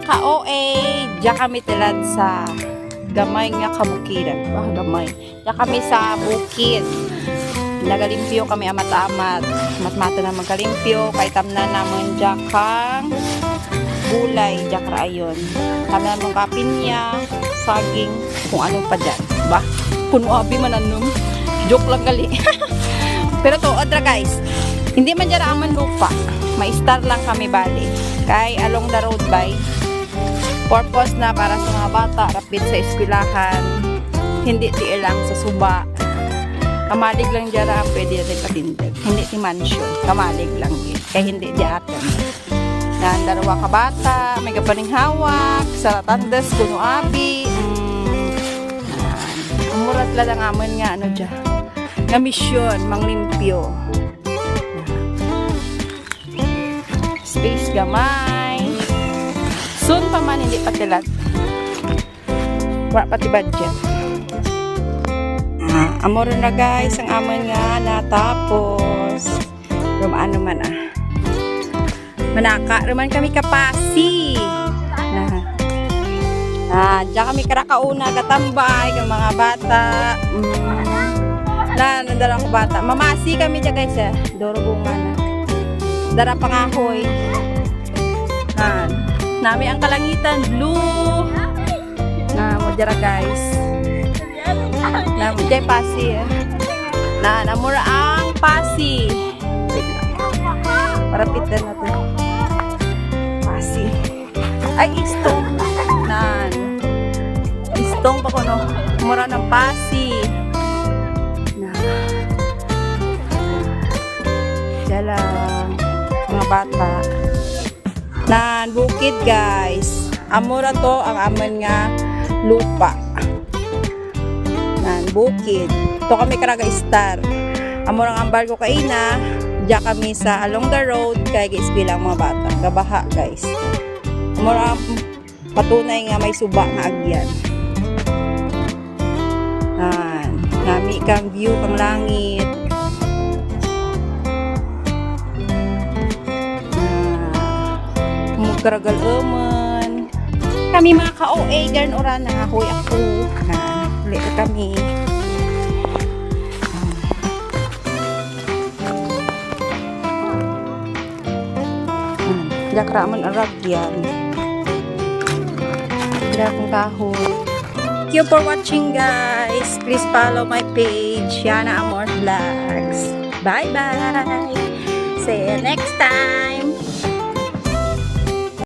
ka-OA, diyan kami tilad sa gamay nga kabukiran. Gamay. Diyan kami sa bukid. Nagalimpyo kami amat-amat. Matmata na magkalimpyo. Kay tamna naman diyan kang gulay, diyan karayon. Tamna naman kapinya, saging, kung ano pa dyan. Ba? Puno abi mananong. Joke lang gali. Pero to, odra guys. Hindi man dyan aman lupa. May star lang kami bali. Kay along the road by purpose na para sa mga bata rapid sa eskwelahan, hindi ti lang sa suba, kamalig lang dyan pwede rin patindag, hindi ti mansion, kamalig lang yun, kaya hindi di atin na dalawa ka bata, may kapaning hawak sa tandas, kuno abi umurat lang ang amon nga ano dyan nga misyon, manglimpyo space gamay. Soon pa man, hindi pa tilag. Wala pati budget. Amor na guys, ang amon nga natapos. Ano man Manaka, naman kami kapasi. Diyan kami karakauna, katambay, ng mga bata. Nandala ko bata. Mamasi kami dyan guys. Doro bunga na. Dara pangahoy. Nami ang kalangitan blue na mudira guys na mudya pasi na namura ang pasi para pitan natin pasi ay istong istong pa ko no mura ng pasi na dala mga bata na bukid guys. Amura to ang amon nga lupa. Nan bukid. To kami karaga star. Amura ang ambar ko kaina. Diya kami sa along the road kay guys bilang mga bata. Gabaha guys. Amura ang patunay nga may suba nga agyan. Nan nami kang view kang langit. Karagal uman. Kami mga ka-OA gan ora na ahoy ako. Ulit kami. Dakraman aragyan. Dakong kahoy. Thank you for watching guys. Please follow my page, Yana Amor Vlogs. Bye bye. See you next time.